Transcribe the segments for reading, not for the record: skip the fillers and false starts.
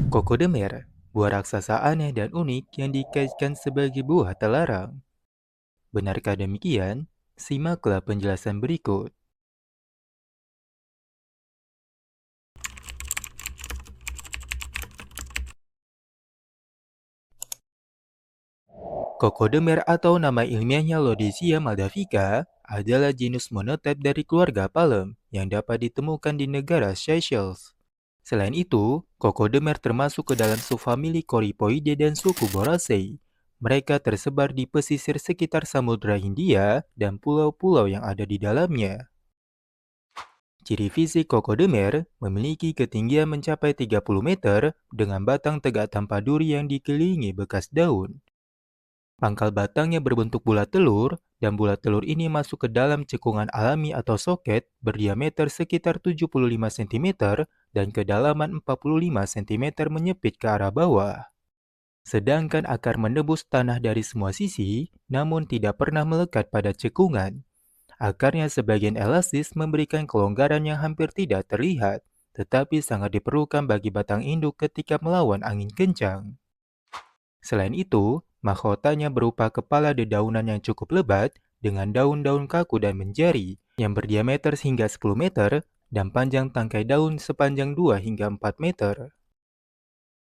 Kokodemer, buah raksasa aneh dan unik yang dikaitkan sebagai buah terlarang. Benarkah demikian? Simaklah penjelasan berikut. Kokodemer atau nama ilmiahnya Lodesia malvavica adalah genus monotip dari keluarga palem yang dapat ditemukan di negara Seychelles. Selain itu, Kokodemer termasuk ke dalam subfamili Coryphoidae dan suku Boraceae. Mereka tersebar di pesisir sekitar Samudra Hindia dan pulau-pulau yang ada di dalamnya. Ciri fisik kokodemer memiliki ketinggian mencapai 30 meter dengan batang tegak tanpa duri yang dikelilingi bekas daun. Pangkal batangnya berbentuk bulat telur, dan bulat telur ini masuk ke dalam cekungan alami atau soket berdiameter sekitar 75 cm dan kedalaman 45 cm menyepit ke arah bawah. Sedangkan akar menembus tanah dari semua sisi, namun tidak pernah melekat pada cekungan. Akarnya sebagian elastis memberikan kelonggaran yang hampir tidak terlihat, tetapi sangat diperlukan bagi batang induk ketika melawan angin kencang. Selain itu, mahkotanya berupa kepala dedaunan yang cukup lebat dengan daun-daun kaku dan menjari yang berdiameter hingga 10 meter dan panjang tangkai daun sepanjang 2 hingga 4 meter.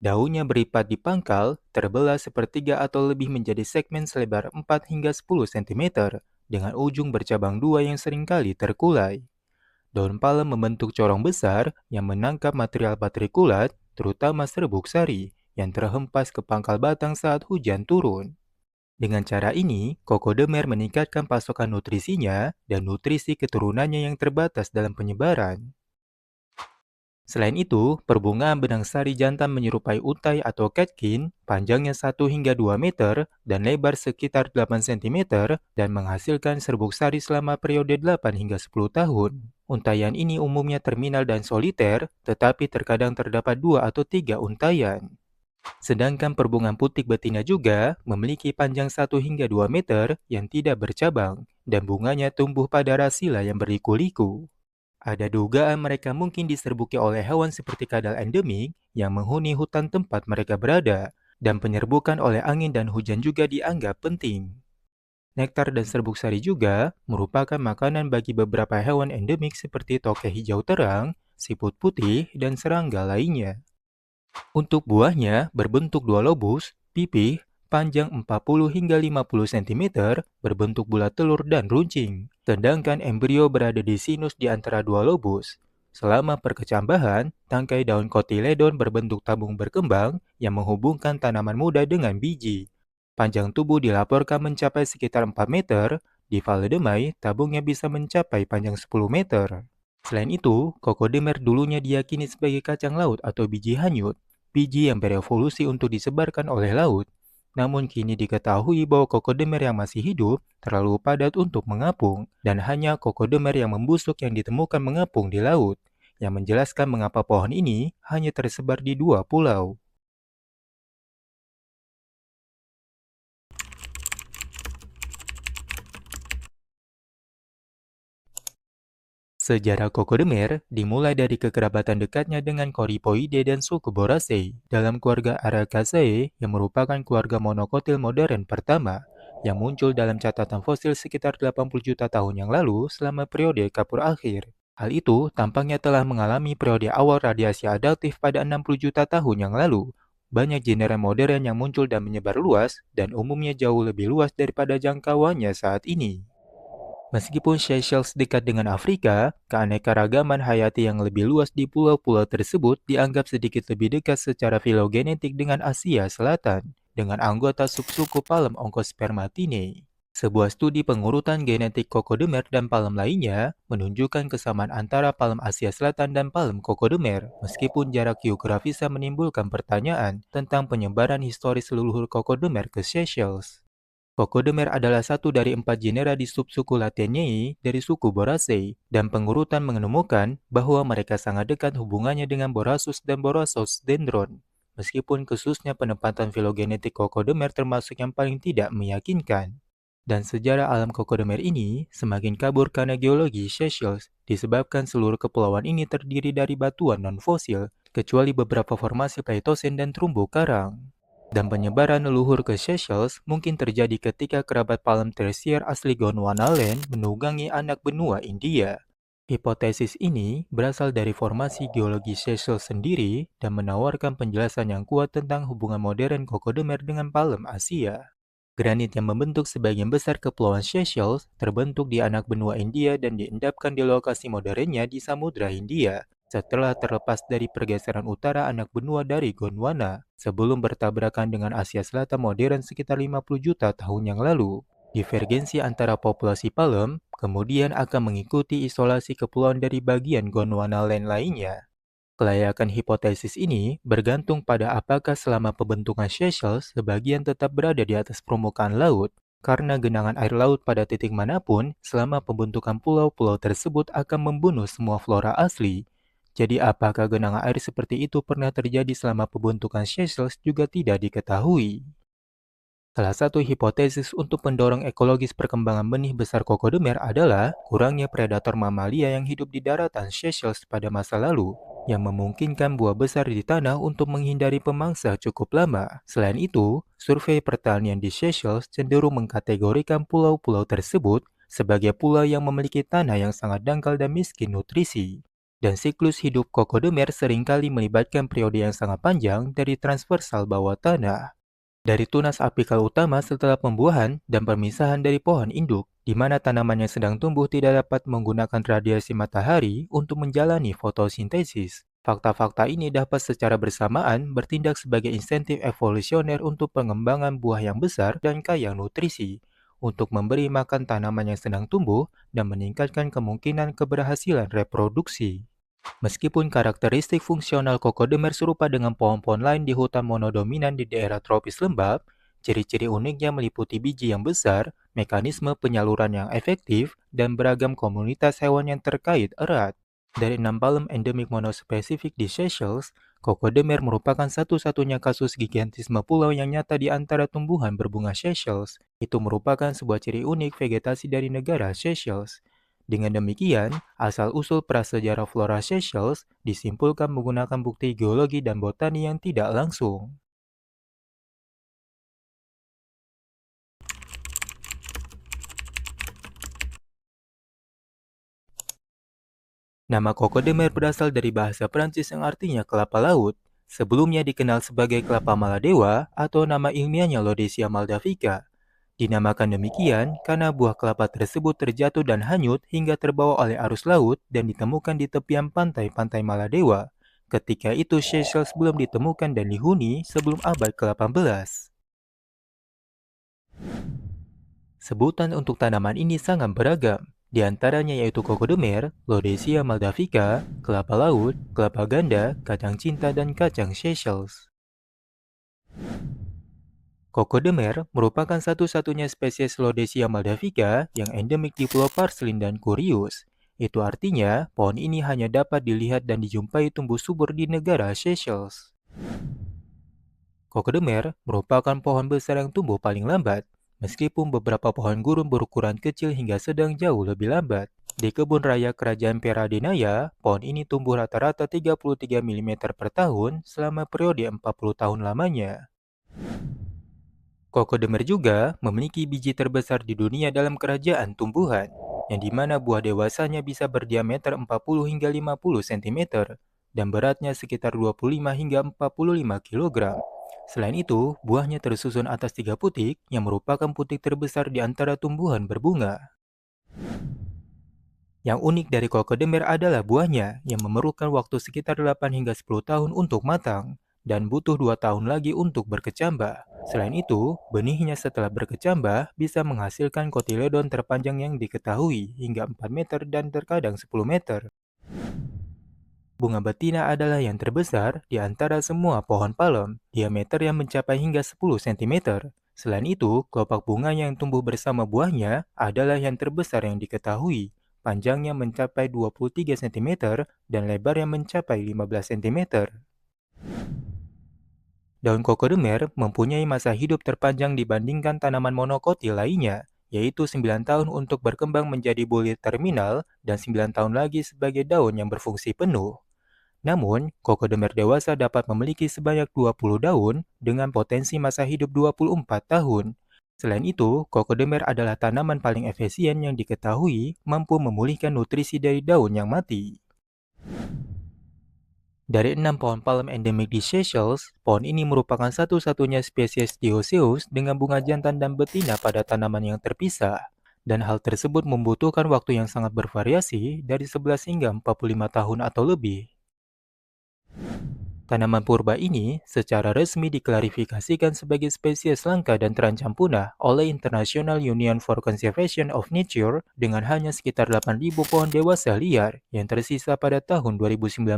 Daunnya beripat di pangkal, terbelah sepertiga atau lebih menjadi segmen selebar 4 hingga 10 cm dengan ujung bercabang dua yang seringkali terkulai. Daun palem membentuk corong besar yang menangkap material patrikulat, terutama serbuk sari, yang terhempas ke pangkal batang saat hujan turun. Dengan cara ini, kokodemer meningkatkan pasokan nutrisinya dan nutrisi keturunannya yang terbatas dalam penyebaran. Selain itu, perbungaan benang sari jantan menyerupai untai atau catkin, panjangnya 1 hingga 2 meter dan lebar sekitar 8 cm dan menghasilkan serbuk sari selama periode 8 hingga 10 tahun. Untaian ini umumnya terminal dan soliter, tetapi terkadang terdapat 2 atau 3 untaian. Sedangkan perbungaan putik betina juga memiliki panjang 1 hingga 2 meter yang tidak bercabang dan bunganya tumbuh pada rasila yang berliku-liku. Ada dugaan mereka mungkin diserbuki oleh hewan seperti kadal endemik yang menghuni hutan tempat mereka berada, dan penyerbukan oleh angin dan hujan juga dianggap penting. Nektar dan serbuk sari juga merupakan makanan bagi beberapa hewan endemik seperti tokek hijau terang, siput putih, dan serangga lainnya. Untuk buahnya berbentuk dua lobus, pipih, panjang 40 hingga 50 cm, berbentuk bulat telur dan runcing. Sedangkan embrio berada di sinus di antara dua lobus. Selama perkecambahan, tangkai daun kotiledon berbentuk tabung berkembang yang menghubungkan tanaman muda dengan biji. Panjang tubuh dilaporkan mencapai sekitar 4 meter, di Valledemai tabungnya bisa mencapai panjang 10 meter. Selain itu, kokodemer dulunya diyakini sebagai kacang laut atau biji hanyut, biji yang berevolusi untuk disebarkan oleh laut. Namun kini diketahui bahwa kokodemer yang masih hidup terlalu padat untuk mengapung, dan hanya kokodemer yang membusuk yang ditemukan mengapung di laut, yang menjelaskan mengapa pohon ini hanya tersebar di dua pulau. Sejarah kokodemer dimulai dari kekerabatan dekatnya dengan Coryphoidae dan suku Boraceae dalam keluarga Aracaceae yang merupakan keluarga monokotil modern pertama yang muncul dalam catatan fosil sekitar 80 juta tahun yang lalu selama periode Kapur akhir. Hal itu tampaknya telah mengalami periode awal radiasi adaptif pada 60 juta tahun yang lalu. Banyak genera modern yang muncul dan menyebar luas dan umumnya jauh lebih luas daripada jangkauannya saat ini. Meskipun Seychelles dekat dengan Afrika, keanekaragaman hayati yang lebih luas di pulau-pulau tersebut dianggap sedikit lebih dekat secara filogenetik dengan Asia Selatan, dengan anggota subsuku palem Onchospermatinae. Sebuah studi pengurutan genetik kokodemer dan palem lainnya menunjukkan kesamaan antara palem Asia Selatan dan palem kokodemer, meskipun jarak geografisnya menimbulkan pertanyaan tentang penyebaran historis leluhur kokodemer ke Seychelles. Kokodemer adalah satu dari 4 genera di subsuku Lataeniae dari suku Boraceae, dan pengurutan menemukan bahwa mereka sangat dekat hubungannya dengan Borassus dan Borassus dendron. Meskipun khususnya penempatan filogenetik kokodemer termasuk yang paling tidak meyakinkan. Dan sejarah alam kokodemer ini semakin kabur karena geologi Seychelles disebabkan seluruh kepulauan ini terdiri dari batuan non-fosil kecuali beberapa formasi Pleistocene dan terumbu karang. Dan penyebaran leluhur ke Seychelles mungkin terjadi ketika kerabat palem tersier asli Gondwanaland menunggangi anak benua India. Hipotesis ini berasal dari formasi geologi Seychelles sendiri dan menawarkan penjelasan yang kuat tentang hubungan modern Kokodemer dengan palem Asia. Granit yang membentuk sebagian besar kepulauan Seychelles terbentuk di anak benua India dan diendapkan di lokasi modernnya di Samudra Hindia setelah terlepas dari pergeseran utara anak benua dari Gondwana sebelum bertabrakan dengan Asia Selatan modern sekitar 50 juta tahun yang lalu. Divergensi antara populasi palem kemudian akan mengikuti isolasi kepulauan dari bagian Gondwanaland lainnya. Kelayakan hipotesis ini bergantung pada apakah selama pembentukan Seychelles sebagian tetap berada di atas permukaan laut, karena genangan air laut pada titik manapun selama pembentukan pulau-pulau tersebut akan membunuh semua flora asli. Jadi apakah genangan air seperti itu pernah terjadi selama pembentukan Seychelles juga tidak diketahui. Salah satu hipotesis untuk pendorong ekologis perkembangan benih besar kokodemer adalah kurangnya predator mamalia yang hidup di daratan Seychelles pada masa lalu, yang memungkinkan buah besar di tanah untuk menghindari pemangsa cukup lama. Selain itu, survei pertanian di Seychelles cenderung mengkategorikan pulau-pulau tersebut sebagai pulau yang memiliki tanah yang sangat dangkal dan miskin nutrisi. Dan siklus hidup kokodemer seringkali melibatkan periode yang sangat panjang dari transversal bawah tanah. Dari tunas apikal utama setelah pembuahan dan permisahan dari pohon induk, di mana tanaman yang sedang tumbuh tidak dapat menggunakan radiasi matahari untuk menjalani fotosintesis. Fakta-fakta ini dapat secara bersamaan bertindak sebagai insentif evolusioner untuk pengembangan buah yang besar dan kaya nutrisi, untuk memberi makan tanaman yang sedang tumbuh dan meningkatkan kemungkinan keberhasilan reproduksi. Meskipun karakteristik fungsional kokodemer serupa dengan pohon-pohon lain di hutan monodominan di daerah tropis lembab, ciri-ciri uniknya meliputi biji yang besar, mekanisme penyaluran yang efektif, dan beragam komunitas hewan yang terkait erat. Dari 6 palem endemik monospesifik di Seychelles, kokodemer merupakan satu-satunya kasus gigantisme pulau yang nyata di antara tumbuhan berbunga Seychelles. Itu merupakan sebuah ciri unik vegetasi dari negara Seychelles. Dengan demikian, asal-usul prasejarah flora Seychelles disimpulkan menggunakan bukti geologi dan botani yang tidak langsung. Nama kokodemer berasal dari bahasa Prancis yang artinya kelapa laut. Sebelumnya dikenal sebagai kelapa maladewa atau nama ilmiahnya Lodesia maldavica. Dinamakan demikian karena buah kelapa tersebut terjatuh dan hanyut hingga terbawa oleh arus laut dan ditemukan di tepian pantai-pantai Maladewa. Ketika itu Seychelles belum ditemukan dan dihuni sebelum abad ke-18. Sebutan untuk tanaman ini sangat beragam. Di antaranya yaitu kokodemer, Lodesia maldavica, kelapa laut, kelapa ganda, kacang cinta, dan kacang Seychelles. Kokodemer merupakan satu-satunya spesies Lodesia maldavica yang endemik di Pulau Parslin dan Kurius. Itu artinya, pohon ini hanya dapat dilihat dan dijumpai tumbuh subur di negara Seychelles. Kokodemer merupakan pohon besar yang tumbuh paling lambat, meskipun beberapa pohon gurun berukuran kecil hingga sedang jauh lebih lambat. Di kebun raya kerajaan Peradeniya, pohon ini tumbuh rata-rata 33 mm per tahun selama periode 40 tahun lamanya. Kokodemer juga memiliki biji terbesar di dunia dalam kerajaan tumbuhan, yang dimana buah dewasanya bisa berdiameter 40 hingga 50 cm dan beratnya sekitar 25 hingga 45 kg. Selain itu, buahnya tersusun atas 3 putik yang merupakan putik terbesar di antara tumbuhan berbunga. Yang unik dari kokodemer adalah buahnya yang memerlukan waktu sekitar 8 hingga 10 tahun untuk matang dan butuh 2 tahun lagi untuk berkecambah. Selain itu, benihnya setelah berkecambah bisa menghasilkan kotiledon terpanjang yang diketahui hingga 4 meter dan terkadang 10 meter. Bunga betina adalah yang terbesar di antara semua pohon palem, diameter yang mencapai hingga 10 cm. Selain itu, kelopak bunga yang tumbuh bersama buahnya adalah yang terbesar yang diketahui, panjangnya mencapai 23 cm dan lebar yang mencapai 15 cm. Daun kokodemer mempunyai masa hidup terpanjang dibandingkan tanaman monokotil lainnya, yaitu 9 tahun untuk berkembang menjadi bulir terminal dan 9 tahun lagi sebagai daun yang berfungsi penuh. Namun, kokodemer dewasa dapat memiliki sebanyak 20 daun dengan potensi masa hidup 24 tahun. Selain itu, kokodemer adalah tanaman paling efisien yang diketahui mampu memulihkan nutrisi dari daun yang mati. Dari 6 pohon palem endemik di Seychelles, pohon ini merupakan satu-satunya spesies dioecious dengan bunga jantan dan betina pada tanaman yang terpisah. Dan hal tersebut membutuhkan waktu yang sangat bervariasi dari 11 hingga 45 tahun atau lebih. Tanaman purba ini secara resmi diklarifikasikan sebagai spesies langka dan terancam punah oleh International Union for Conservation of Nature dengan hanya sekitar 8.000 pohon dewasa liar yang tersisa pada tahun 2019.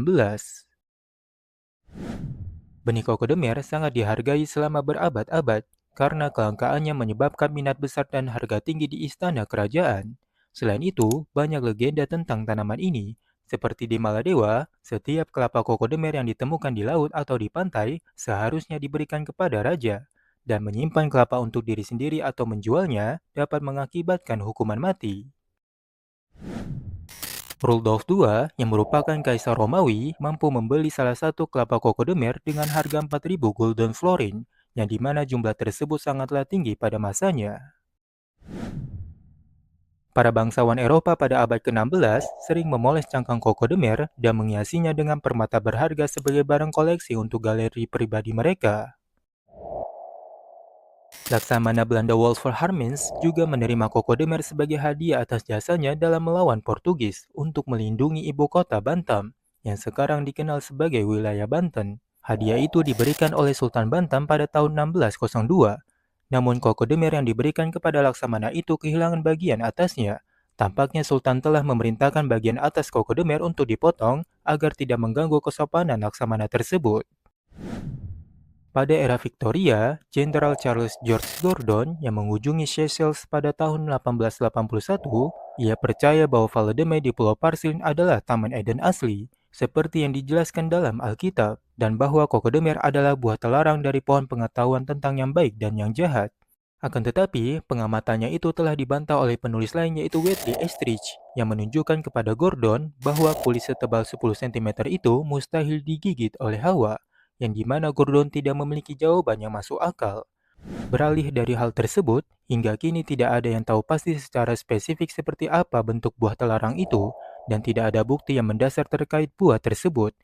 Benih kokodemer sangat dihargai selama berabad-abad karena kelangkaannya menyebabkan minat besar dan harga tinggi di istana kerajaan. Selain itu, banyak legenda tentang tanaman ini. Seperti di Maladewa, setiap kelapa kokodemer yang ditemukan di laut atau di pantai seharusnya diberikan kepada raja. Dan menyimpan kelapa untuk diri sendiri atau menjualnya dapat mengakibatkan hukuman mati. Rudolf II, yang merupakan kaisar Romawi, mampu membeli salah satu kelapa kokodemer dengan harga 4.000 golden florin, yang dimana jumlah tersebut sangatlah tinggi pada masanya. Para bangsawan Eropa pada abad ke-16 sering memoles cangkang kokodemer dan menghiasinya dengan permata berharga sebagai barang koleksi untuk galeri pribadi mereka. Laksamana Belanda Walter Harmens juga menerima kokodemer sebagai hadiah atas jasanya dalam melawan Portugis untuk melindungi ibu kota Bantam, yang sekarang dikenal sebagai wilayah Banten. Hadiah itu diberikan oleh Sultan Bantam pada tahun 1602. Namun kokodemer yang diberikan kepada Laksamana itu kehilangan bagian atasnya. Tampaknya Sultan telah memerintahkan bagian atas kokodemer untuk dipotong agar tidak mengganggu kesopanan Laksamana tersebut. Pada era Victoria, Jenderal Charles George Gordon yang mengunjungi Seychelles pada tahun 1881, ia percaya bahwa Valedeme di Pulau Parslin adalah Taman Eden asli, seperti yang dijelaskan dalam Alkitab, dan bahwa kokodemer adalah buah telarang dari pohon pengetahuan tentang yang baik dan yang jahat. Akan tetapi, pengamatannya itu telah dibantah oleh penulis lain yaitu Whitley Estrich, yang menunjukkan kepada Gordon bahwa kulit setebal 10 cm itu mustahil digigit oleh Hawa, yang dimana Gordon tidak memiliki jawaban yang masuk akal. Beralih dari hal tersebut, hingga kini tidak ada yang tahu pasti secara spesifik seperti apa bentuk buah telarang itu, dan tidak ada bukti yang mendasar terkait buah tersebut.